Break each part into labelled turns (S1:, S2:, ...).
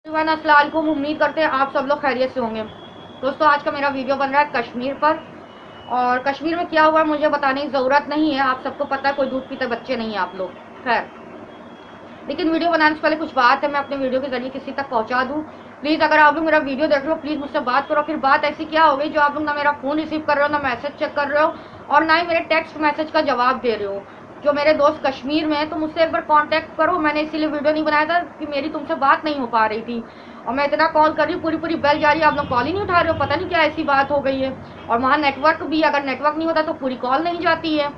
S1: अस्सलाम वालेकुम। उम्मीद करते हैं आप सब लोग खैरियत से होंगे। दोस्तों, आज का मेरा वीडियो बन रहा है कश्मीर पर। और कश्मीर में क्या हुआ है मुझे बताने की ज़रूरत नहीं है, आप सबको पता है, कोई दूध पीते बच्चे नहीं हैं आप लोग। खैर, लेकिन वीडियो बनाने से पहले कुछ बात है, मैं अपने वीडियो के जरिए किसी तक पहुंचा दूं। प्लीज़ अगर आप लोग मेरा वीडियो देख रहे हो, प्लीज़ मुझसे बात करो। फिर बात ऐसी क्या हो गई जो आप लोग ना मेरा फ़ोन रिसीव कर रहे हो, ना मैसेज चेक कर रहे हो, और ना ही मेरे टेक्स्ट मैसेज का जवाब दे रहे हो। जो मेरे दोस्त कश्मीर में हैं तो मुझसे एक बार कांटेक्ट करो। मैंने इसीलिए वीडियो नहीं बनाया था कि मेरी तुमसे बात नहीं हो पा रही थी, और मैं इतना कॉल कर रही हूँ, पूरी पूरी बेल जा रही है, आप लोग कॉल ही नहीं उठा रहे हो। पता नहीं क्या ऐसी बात हो गई है। और वहाँ नेटवर्क भी, अगर नेटवर्क नहीं होता तो पूरी कॉल नहीं जाती है।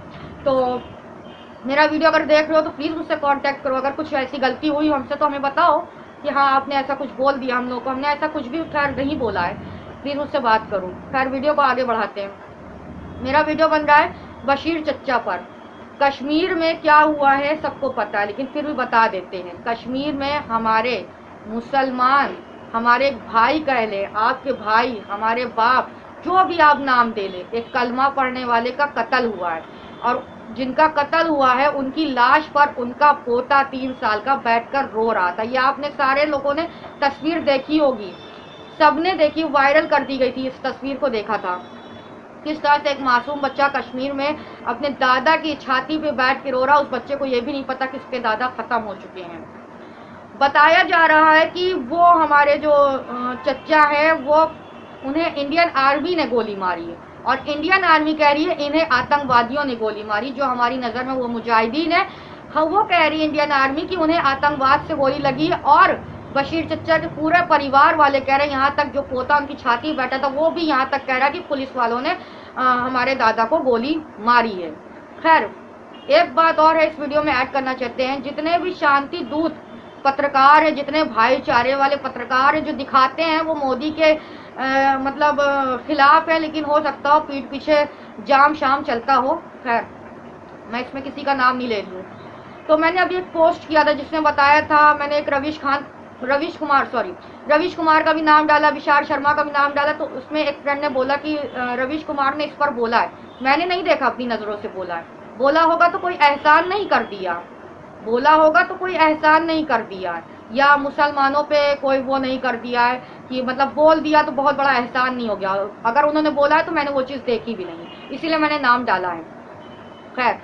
S1: तो मेरा वीडियो अगर देख रहे हो तो प्लीज़ मुझसे कांटेक्ट करो। अगर कुछ ऐसी गलती हुई हमसे तो हमें बताओ कि हाँ आपने ऐसा कुछ बोल दिया हम लोग को। हमने ऐसा कुछ भी खैर नहीं बोला है। प्लीज़ मुझसे बात करो। खैर, वीडियो को आगे बढ़ाते हैं। मेरा वीडियो बन रहा है बशीर चच्चा पर। कश्मीर में क्या हुआ है सबको पता है, लेकिन फिर भी बता देते हैं। कश्मीर में हमारे मुसलमान, हमारे भाई कह ले, आपके भाई, हमारे बाप, जो भी आप नाम दे ले, एक कलमा पढ़ने वाले का कत्ल हुआ है। और जिनका कत्ल हुआ है उनकी लाश पर उनका पोता 3 साल का बैठकर रो रहा था। ये आपने सारे लोगों ने तस्वीर देखी होगी, सबने देखी, वायरल कर दी गई थी। इस तस्वीर को देखा था किस तरह से एक मासूम बच्चा कश्मीर में अपने दादा की छाती पे बैठ के रो रहा। उस बच्चे को ये भी नहीं पता कि उसके दादा खत्म हो चुके हैं। बताया जा रहा है कि वो हमारे जो चच्चा है, वो उन्हें इंडियन आर्मी ने गोली मारी है, और इंडियन आर्मी कह रही है इन्हें आतंकवादियों ने गोली मारी। जो हमारी नज़र में वो मुजाहिदीन है, हाँ, वो कह रही है इंडियन आर्मी की उन्हें आतंकवाद से गोली लगी है। और बशीर चच्चा के पूरे परिवार वाले कह रहे हैं, यहाँ तक जो पोता उनकी छाती बैठा था वो भी यहाँ तक कह रहा है कि पुलिस वालों ने हमारे दादा को गोली मारी है। खैर, एक बात और है इस वीडियो में ऐड करना चाहते हैं। जितने भी शांति दूत पत्रकार हैं, जितने भाईचारे वाले पत्रकार हैं, जो दिखाते हैं वो मोदी के मतलब खिलाफ है, लेकिन हो सकता हो पीठ पीछे जाम शाम चलता हो। खैर, मैं इसमें किसी का नाम नहीं ले रही हूँ। तो मैंने अभी एक पोस्ट किया था जिसमें बताया था, मैंने एक रवीश कुमार का भी नाम डाला, विशाल शर्मा का भी नाम डाला। तो उसमें एक फ्रेंड ने बोला कि रवीश कुमार ने इस पर बोला है। मैंने नहीं देखा, अपनी नज़रों से बोला है। बोला होगा तो कोई एहसान नहीं कर दिया, बोला होगा तो कोई एहसान नहीं कर दिया है, या मुसलमानों पे कोई वो नहीं कर दिया है कि मतलब बोल दिया तो बहुत बड़ा एहसान नहीं हो गया। अगर उन्होंने बोला है तो मैंने वो चीज़ देखी भी नहीं, इसीलिए मैंने नाम डाला है। खैर,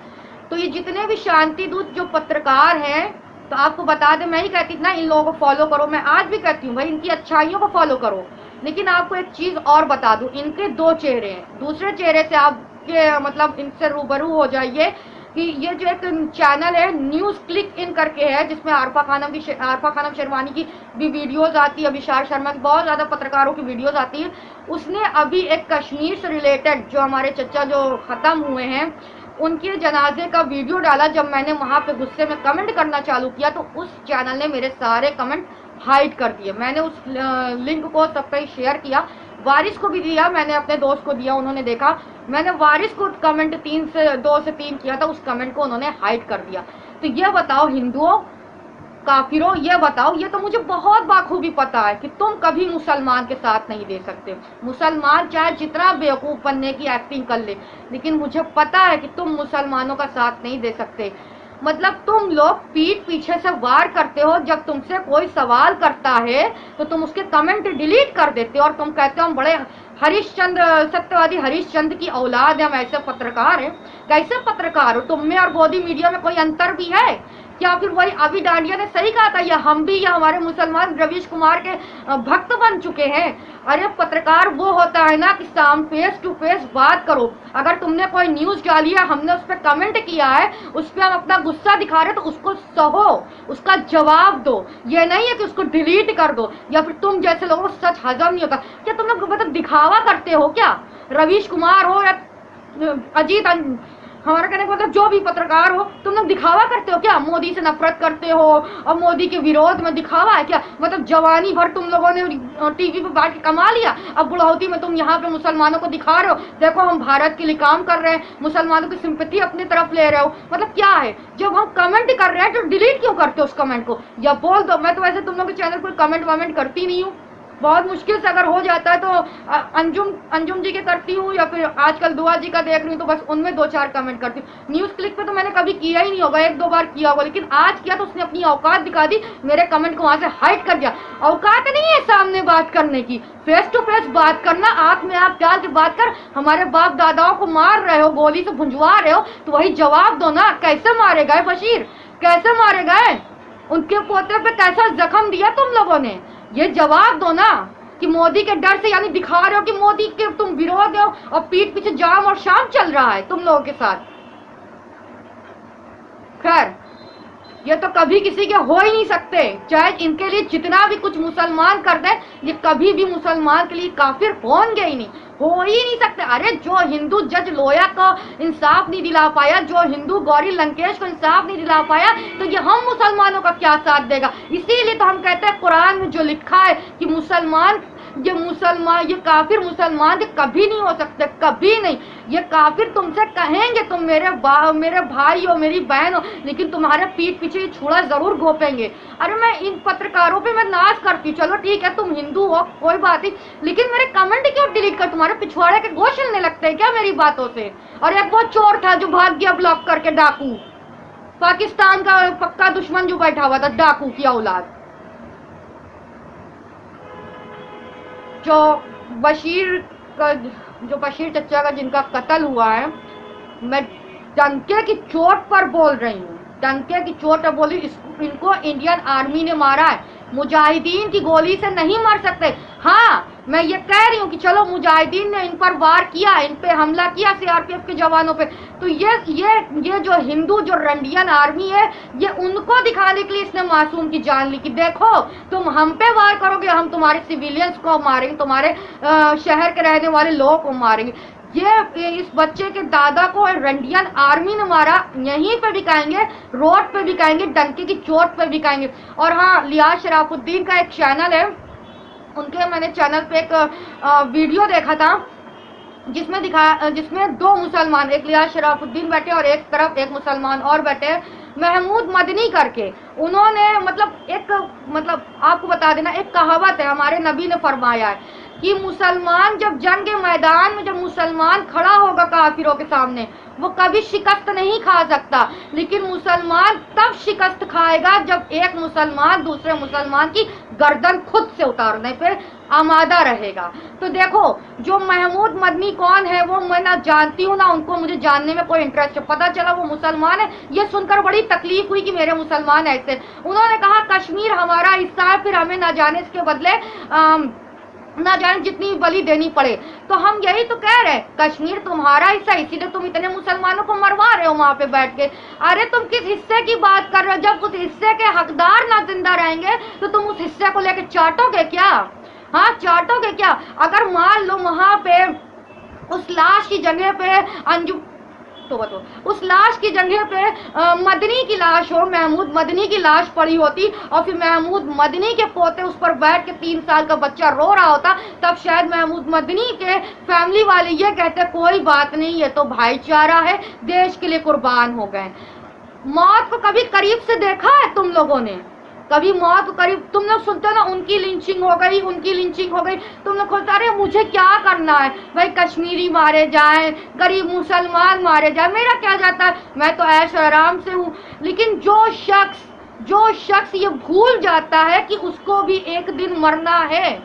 S1: तो ये जितने भी शांति दूत जो पत्रकार हैं, तो आपको बता दें, मैं ही कहती थी ना इन लोगों को फॉलो करो। मैं आज भी कहती हूँ भाई, इनकी अच्छाइयों को फॉलो करो। लेकिन आपको एक चीज़ और बता दूँ, इनके 2 चेहरे हैं। दूसरे चेहरे से आपके मतलब इनसे रूबरू हो जाइए कि ये जो एक चैनल है न्यूज़ क्लिक इन करके है, जिसमें आरफा खानम शेरवानी की भी वीडियोस आती है, विशाल शर्मा की, बहुत ज़्यादा पत्रकारों की वीडियोस आती है। उसने अभी एक कश्मीर से रिलेटेड, जो हमारे चचा जो ख़त्म हुए हैं, उनके जनाजे का वीडियो डाला। जब मैंने वहाँ पे गुस्से में कमेंट करना चालू किया तो उस चैनल ने मेरे सारे कमेंट हाइड कर दिए। मैंने उस लिंक को सब कहीं शेयर किया, वारिस को भी दिया, मैंने अपने दोस्त को दिया, उन्होंने देखा। मैंने वारिस को कमेंट 2 से 3 किया था, उस कमेंट को उन्होंने हाइड कर दिया। तो ये बताओ हिंदुओं, काफिरों, ये बताओ, ये तो मुझे बहुत बाखूबी पता है कि तुम कभी मुसलमान के साथ नहीं दे सकते। मुसलमान चाहे जितना बेवकूफ़ बनने की एक्टिंग कर ले, लेकिन मुझे पता है कि तुम मुसलमानों का साथ नहीं दे सकते। मतलब तुम लोग पीठ पीछे से वार करते हो। जब तुमसे कोई सवाल करता है तो तुम उसके कमेंट डिलीट कर देते हो, और तुम कहते हो हम बड़े हरिश्चंद्र, सत्यवादी हरिश्चंद्र की औलाद है, हम ऐसे पत्रकार हैं। कैसे पत्रकार हो? तुम में और गोदी मीडिया में कोई अंतर भी है क्या? फिर वही अभी डांडिया ने सही कहा था, या हम भी या हमारे मुसलमान रवीश कुमार के भक्त बन चुके हैं। अरे पत्रकार वो होता है ना कि फेस टू फेस बात करो। अगर तुमने कोई न्यूज़ डाली है, हमने उस पर कमेंट किया है, उस पर हम अपना गुस्सा दिखा रहे हैं, तो उसको सहो, उसका जवाब दो। ये नहीं है कि उसको डिलीट कर दो, या फिर तुम जैसे लोगों को सच हजम नहीं होता। क्या तुम लोग मतलब दिखावा करते हो क्या? रवीश कुमार हो या अजीत, हमारा कहने का मतलब जो भी पत्रकार हो, तुम लोग दिखावा करते हो क्या? मोदी से नफरत करते हो और मोदी के विरोध में दिखावा है क्या? मतलब जवानी भर तुम लोगों ने टीवी पे बैठ के कमा लिया, अब बुढ़ौती में तुम यहाँ पे मुसलमानों को दिखा रहे हो, देखो हम भारत के लिए काम कर रहे हैं, मुसलमानों की सिंपैथी अपनी तरफ ले रहे हो। मतलब क्या है? जब हम कमेंट कर रहे हैं तो डिलीट क्यों करते हो उस कमेंट को, या बोल दो। मैं तो वैसे तुम लोग के चैनल पर कमेंट वमेंट करती नहीं हूँ, बहुत मुश्किल से अगर हो जाता है तो अंजुम अंजुम जी के करती हूँ, या फिर आजकल दुआ जी का देख रही हूँ तो बस उनमें 2-4 कमेंट करती हूँ। न्यूज़ क्लिक पे तो मैंने कभी किया ही नहीं होगा, 1-2 बार किया होगा, लेकिन आज किया तो उसने अपनी औकात दिखा दी, मेरे कमेंट को वहां से हाइड कर दिया। औकात नहीं है सामने बात करने की, फेस टू फेस बात करना, आंख में आंख डाल के बात कर। हमारे बाप दादाओं को मार रहे हो, गोली से भुंजवा रहे हो, तो वही जवाब दो ना। कैसे मारे गए बशीर, कैसे मारे गए, उनके पोते पे कैसा जख्म दिया तुम लोगों ने, ये जवाब दो ना। कि मोदी के डर से यानी दिखा रहे हो कि मोदी के तुम विरोध हो, और पीठ पीछे जाम और शाम चल रहा है तुम लोगों के साथ। खैर, ये तो कभी किसी के हो ही नहीं सकते, चाहे इनके लिए जितना भी कुछ मुसलमान कर दे, ये कभी भी मुसलमान के लिए काफिर होंगे ही नहीं, हो ही नहीं सकते। अरे जो हिंदू जज लोया को इंसाफ नहीं दिला पाया, जो हिंदू गौरी लंकेश को इंसाफ नहीं दिला पाया, तो ये हम मुसलमानों का क्या साथ देगा। इसीलिए तो हम कहते हैं कुरान में जो लिखा है कि मुसलमान, ये काफिर मुसलमान कभी नहीं हो सकते, कभी नहीं। ये काफिर तुमसे कहेंगे तुम मेरे भाई हो, मेरी बहन हो, लेकिन तुम्हारे पीठ पीछे ये छुरा जरूर घोपेंगे। अरे मैं इन पत्रकारों पे मैं नाज करती हूँ, चलो ठीक है तुम हिंदू हो कोई बात नहीं, लेकिन मेरे कमेंट क्यों डिलीट कर, तुम्हारे पिछवाड़े के गोश्त हिलने लगते हैं क्या मेरी बातों से। और एक वो चोर था जो भाग गया ब्लॉक करके, डाकू, पाकिस्तान का पक्का दुश्मन जो बैठा हुआ था, डाकू की औलाद। जो बशीर चचा का जिनका कत्ल हुआ है, मैं डंके की चोट पर बोल रही हूँ, डंके की चोट पर बोली, इनको इंडियन आर्मी ने मारा है, मुजाहिदीन की गोली से नहीं मर सकते। हाँ, मैं ये कह रही हूँ कि चलो मुजाहिदीन ने इन पर वार किया, इन पे हमला किया सीआरपीएफ के जवानों पे, तो ये जो हिंदू जो रंडियन आर्मी है, ये उनको दिखाने के लिए इसने मासूम की जान ली कि देखो तुम हम पे वार करोगे, हम तुम्हारे सिविलियंस को मारेंगे, तुम्हारे शहर के रहने वाले लोगों को मारेंगे। ये इस बच्चे के दादा को रंडियन आर्मी ने मारा, यहीं पे दिखाएंगे, रोड पे दिखाएंगे, डंके की चोट पे दिखाएंगे। और हाँ, लियाज शराफुद्दीन का एक चैनल है, उनके मैंने चैनल पे एक वीडियो देखा था जिसमें 2 मुसलमान, एक लियाज शराफुद्दीन बैठे और एक तरफ एक मुसलमान और बैठे, महमूद मदनी करके। उन्होंने मतलब आपको बता देना, एक कहावत है हमारे नबी ने फरमाया है कि मुसलमान जब जंग के मैदान में, जब मुसलमान खड़ा होगा काफिरों के सामने, वो कभी शिकस्त नहीं खा सकता, लेकिन मुसलमान तब शिकस्त खाएगा जब एक मुसलमान दूसरे मुसलमान की गर्दन खुद से उतारने पे आमादा रहेगा। तो देखो, जो महमूद मदनी कौन है वो मैं ना जानती हूँ, ना उनको मुझे जानने में कोई इंटरेस्ट है, पता चला वो मुसलमान है, ये सुनकर बड़ी तकलीफ हुई कि मेरे मुसलमान ऐसे। उन्होंने कहा कश्मीर हमारा हिस्सा है, फिर हमें ना जाने इसके बदले ना जाने जितनी बलि देनी पड़े। तो हम यही तो कह रहे हैं, कश्मीर तुम्हारा हिस्सा, इसीलिए तुम इतने मुसलमानों को मरवा रहे हो वहां पे बैठ के। अरे तुम किस हिस्से की बात कर रहे हो, जब उस हिस्से के हकदार ना जिंदा रहेंगे तो तुम उस हिस्से को लेकर चाटोगे क्या। हाँ, चाटोगे क्या। अगर मान लो वहां पे उस लाश की जगह पे अंजुम, तो उस लाश की जगह पे मदनी की लाश हो, महमूद मदनी की लाश पड़ी होती, और फिर महमूद मदनी के पोते उस पर बैठ के 3 साल का बच्चा रो रहा होता, तब शायद महमूद मदनी के फैमिली वाले ये कहते कोई बात नहीं, ये तो भाईचारा है, देश के लिए कुर्बान हो गए। मौत को कभी करीब से देखा है तुम लोगों ने, कभी मौत को करीब, तुम लोग सुनते हो ना, उनकी लिंचिंग हो गई, उनकी लिंचिंग हो गई, तुम लोग खोलते, अरे मुझे क्या करना है भाई, कश्मीरी मारे जाए, गरीब मुसलमान मारे जाए, मेरा क्या जाता है, मैं तो ऐश आराम से हूँ। लेकिन जो शख्स ये भूल जाता है कि उसको भी एक दिन मरना है,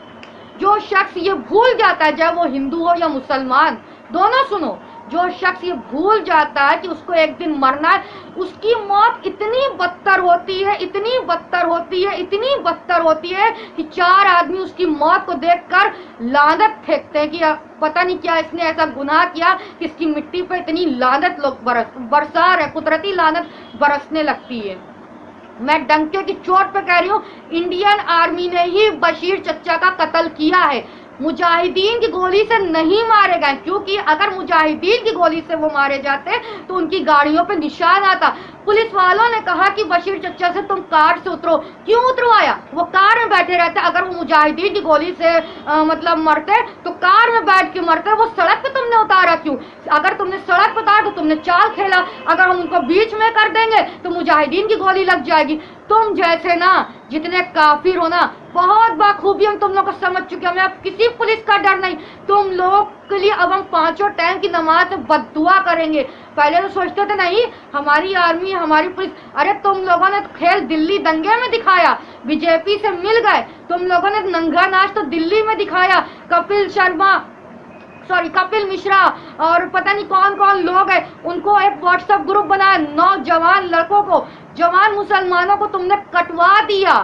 S1: जो शख्स ये भूल जाता है, चाहे वो हिंदू हो या मुसलमान, दोनों सुनो, जो शख्स ये भूल जाता है कि उसको एक दिन मरना है, उसकी मौत इतनी बदतर होती है, इतनी बदतर होती है, इतनी बदतर होती है कि 4 आदमी उसकी मौत को देखकर लानत फेंकते हैं कि पता नहीं क्या इसने ऐसा गुनाह किया कि इसकी मिट्टी पे इतनी लानत लोग बरसा रहे, कुदरती लानत बरसने लगती है। मैं डंके की चोट पे कह रही हूँ, इंडियन आर्मी ने ही बशीर चचा का कत्ल किया है, मुजाहिदीन की गोली से नहीं मारे गए, क्योंकि अगर मुजाहिदीन की गोली से वो मारे जाते तो उनकी गाड़ियों पे निशान आता। पुलिस वालों ने कहा कि बशीर चचा से तुम कार से उतरो, क्यों उतरवाया, वो कार में बैठे रहते, अगर वो मुजाहिदीन की गोली से मतलब मरते तो कार में बैठ के मरते, वो सड़क पे तुमने उतारा क्यों। अगर तुमने सड़क बता तो तुमने चाल खेला, अगर हम उनको बीच में कर देंगे तो मुजाहिदीन की गोली लग जाएगी। तुम जैसे ना जितने काफिर हो ना, बहुत बाखूबी हम तुम लोग को समझ चुके हैं, हमें अब किसी पुलिस का डर नहीं। तुम लोग के लिए अब हम 5 टाइम की नमाज से बद्दुआ करेंगे। पहले तो सोचते थे नहीं हमारी आर्मी हमारी पुलिस, अरे तुम लोगों ने खेल दिल्ली दंगे में दिखाया, बीजेपी से मिल गए, तुम लोगों ने नंगा नाच तो दिल्ली में दिखाया। कपिल मिश्रा और पता नहीं कौन कौन लोग हैं, उनको एक व्हाट्सएप ग्रुप बनाया, नौजवान लड़कों को, जवान मुसलमानों को तुमने कटवा दिया।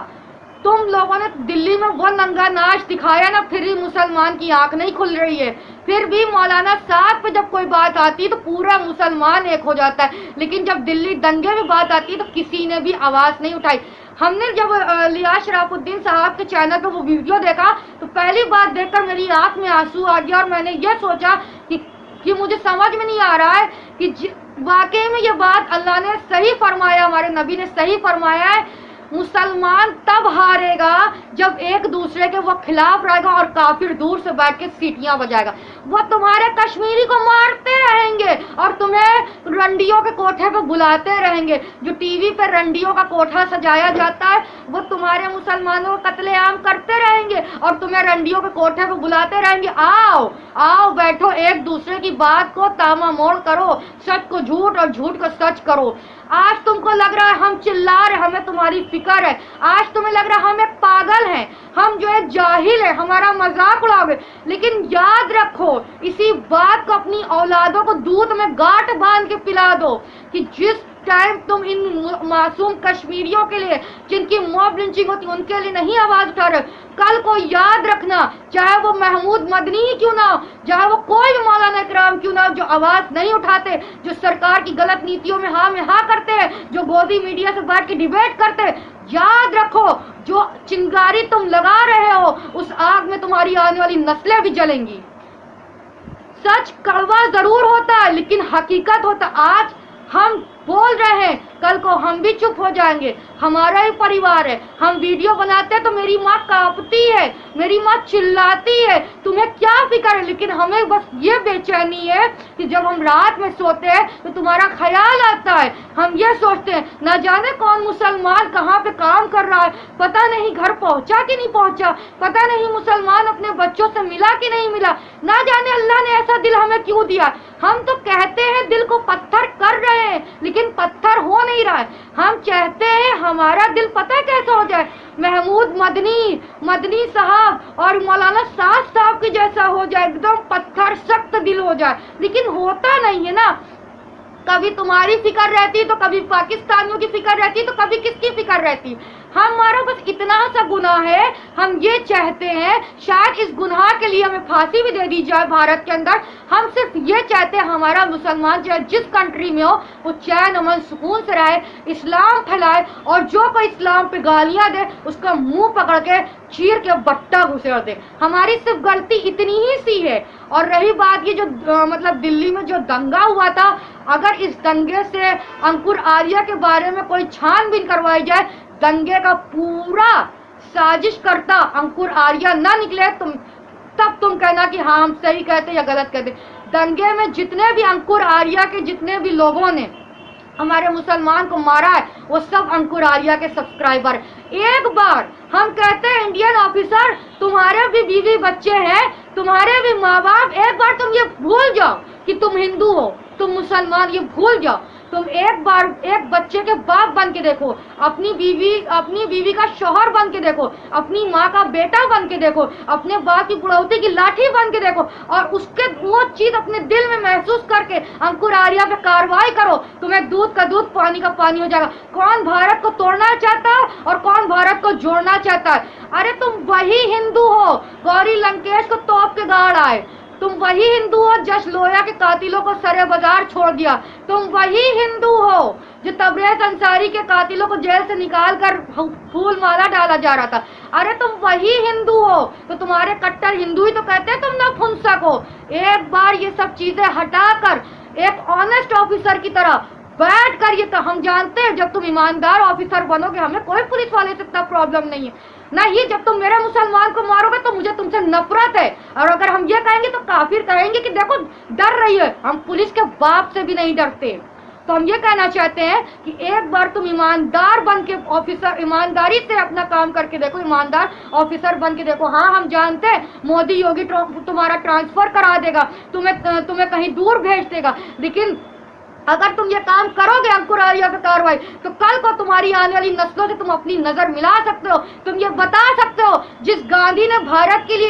S1: तुम लोगों ने दिल्ली में वो नंगा नाच दिखाया ना, फिर भी मुसलमान की आंख नहीं खुल रही है। फिर भी मौलाना साहब पे जब कोई बात आती है तो पूरा मुसलमान एक हो जाता है, लेकिन जब दिल्ली दंगे में बात आती है तो किसी ने भी आवाज नहीं उठाई। हमने जब लियाज शराफुद्दीन साहब के चैनल पे वो वीडियो देखा तो पहली बात देखकर मेरी आंख में आंसू आ गया और मैंने ये सोचा कि मुझे समझ में नहीं आ रहा है कि वाकई में ये बात अल्लाह ने सही फरमाया, हमारे नबी ने सही फरमाया है। मुसलमान तब हारेगा जब एक दूसरे के वो खिलाफ रहेगा और काफिर दूर से बैठ के सीटियां बजाएगा। वो तुम्हारे कश्मीरी को मारते रहेंगे और तुम्हें रंडियों के कोठे पे बुलाते रहेंगे। जो टीवी पे रंडियों का कोठा सजाया जाता है वो तुम्हारे मुसलमानों को कत्लेआम करते रहेंगे और तुम्हें रंडियों के कोठे पे बुलाते रहेंगे। आओ आओ बैठो, एक दूसरे की बात को तामा मोड़ करो, सच को झूठ और झूठ को सच करो। आज तुमको लग रहा है हम चिल्ला रहे, हमें तुम्हारी फिक्र है। आज तुम्हें लग रहा है हम एक पागल हैं, हम जो है जाहिल है, हमारा मजाक उड़ाओगे। लेकिन याद रखो, इसी बात को अपनी औलादों को दूध में गांठ बांध के पिला दो कि जिस टाइम तुम इन मासूम कश्मीरियों के लिए जिनकी मॉब लिंचिंग होती है उनके लिए नहीं आवाज उठा रहे, कल को याद रखना, चाहे वो महमूद मदनी ही क्यों ना हो, चाहे वो कोई भी मौलाना इकराम क्यों ना हो, जो आवाज नहीं उठाते, जो सरकार की गलत नीतियों में हाँ में हाँ करते हैं, जो गोदी मीडिया से बैठ के डिबेट करते हैं, याद रखो जो चिंगारी तुम लगा रहे हो उस आग में तुम्हारी आने वाली नस्लें भी जलेंगी। सच कड़वा जरूर होता है लेकिन हकीकत होता। आज हम बोल रहे हैं, कल को हम भी चुप हो जाएंगे, हमारा ही परिवार है। हम वीडियो बनाते हैं तो मेरी माँ कांपती है, मेरी माँ चिल्लाती है, तुम्हें क्या फिक्र है। लेकिन हमें बस ये बेचैनी है कि जब हम रात में सोते हैं तो तुम्हारा ख्याल आता है। हम ये सोचते हैं ना जाने कौन मुसलमान कहाँ पे काम कर रहा है, पता नहीं घर पहुँचा कि नहीं पहुँचा, पता नहीं मुसलमान अपने बच्चों से मिला कि नहीं मिला, ना जाने अल्लाह ने ऐसा दिल हमें क्यों दिया। हम तो कहते हैं दिल को पत्थर कर रहे हैं लेकिन पत्थर हो नहीं रहा है। हम चाहते हैं हमारा दिल पता है कैसा हो जाए, महमूद मदनी साहब और मौलाना साहब की जैसा हो जाए, एकदम पत्थर सख्त दिल हो जाए, लेकिन होता नहीं है ना। कभी तुम्हारी फिक्र रहती तो कभी पाकिस्तानियों की फिक्र रहती तो कभी किसकी फिक्र रहती। हमारा बस इतना सा गुनाह है, हम ये चाहते हैं शायद इस गुनाह के लिए हमें फांसी भी दे दी जाए भारत के अंदर। हम सिर्फ ये चाहते हैं हमारा मुसलमान चाहे जिस कंट्री में हो वो चैन अमन सुकून से रहे, इस्लाम फैलाए और जो कोई इस्लाम पे गालियां दे उसका मुंह पकड़ के चीर के बट्टा घुसेड़ दे। हमारी सिर्फ गलती इतनी ही सी है। और रही बात ये जो मतलब दिल्ली में जो दंगा हुआ था, अगर इस दंगे से अंकुर आर्या के बारे में कोई छानबीन करवाई जाए, दंगे का पूरा साजिश करता अंकुर आर्या ना निकले तब तुम कहना कि हाँ हम सही कहते या गलत कहते। दंगे में जितने भी अंकुर आर्या के जितने भी लोगों ने हमारे मुसलमान को मारा है वो सब अंकुर आर्या के सब्सक्राइबर। एक बार हम कहते हैं इंडियन ऑफिसर तुम्हारे भी बीवी बच्चे हैं, तुम्हारे भी माँ बाप, एक बार तुम ये भूल जाओ कि तुम हिंदू हो, तुम मुसलमान, ये भूल जाओ। तुम एक बार एक बच्चे के बाप बन के देखो, अपनी बीवी का शौहर बन के देखो, अपनी माँ का बेटा बन के देखो, अपने बाप की बुढ़ौती की लाठी बन के देखो और उसके वो चीज अपने दिल में महसूस करके अंकुर आर्या पे कार्रवाई करो। तुम्हें दूध का दूध पानी का पानी हो जाएगा। कौन भारत को तोड़ना चाहता है और कौन भारत को जोड़ना चाहता है? अरे तुम वही हिंदू हो गौरी लंकेश को तोप के गाड़ आए, तुम वही हिंदू हो जश लोया के कातिलों को सरे बाजार छोड़ दिया, तुम वही हिंदू हो जो तबरेज अंसारी के कातिलों को जेल से निकाल कर फूल माला डाला जा रहा था। अरे तुम वही हिंदू हो, तो तुम्हारे कट्टर हिंदू ही तो कहते हैं तुम नपुंसक हो। एक बार ये सब चीजें हटाकर एक ऑनेस्ट ऑफिसर की तरह बैठ कर, ये तो हम जानते हैं जब तुम ईमानदार ऑफिसर बनोगे हमें कोई पुलिस वाले से इतना प्रॉब्लम नहीं है, नहीं, जब तुम मेरे मुसलमान को मारोगे तो मुझे तुमसे नफरत है। और अगर हम ये कहेंगे तो काफिर कहेंगे कि देखो डर रही है, हम पुलिस के बाप से भी नहीं डरते। तो हम ये कहना चाहते हैं कि एक बार तुम ईमानदार बन के ऑफिसर, ईमानदारी से अपना काम करके देखो, ईमानदार ऑफिसर बन के देखो। हाँ, हम जानते हैं मोदी योगी तुम्हारा ट्रांसफर करा देगा, तुम्हें कहीं दूर भेज देगा, लेकिन अगर तुम ये काम करोगे अंकुर आर्या पे कार्रवाई, तो कल को तुम्हारी आने वाली नस्लों से तुम अपनी नजर मिला सकते हो। तुम ये बता सकते हो, जिस गांधी ने भारत के लिए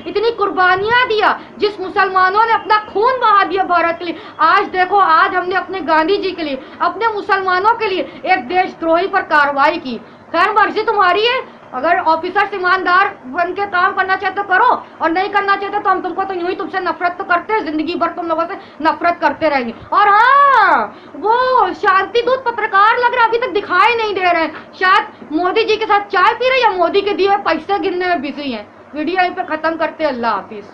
S1: इतनी कुर्बानियां दिया, जिस मुसलमानों ने अपना खून बहा दिया भारत के लिए, आज देखो, आज हमने अपने गांधी जी के लिए, अपने मुसलमानों के लिए एक देशद्रोही पर कार्रवाई की। खैर, मर्जी तुम्हारी है। अगर ऑफिसर ईमानदार बन के काम करना चाहते तो करो, और नहीं करना चाहते तो हम तुमको तो यूं ही तुमसे नफरत तो करते हैं, जिंदगी भर तुम लोगों से नफरत करते रहेंगे। और हाँ, वो शांति दूत पत्रकार लग रहा है अभी तक दिखाई नहीं दे रहे हैं, शायद मोदी जी के साथ चाय पी रहे या मोदी के दिए पैसे गिनने में बिजी हैं। वीडियो यहीं पे खत्म करते हैं। अल्लाह हाफिज।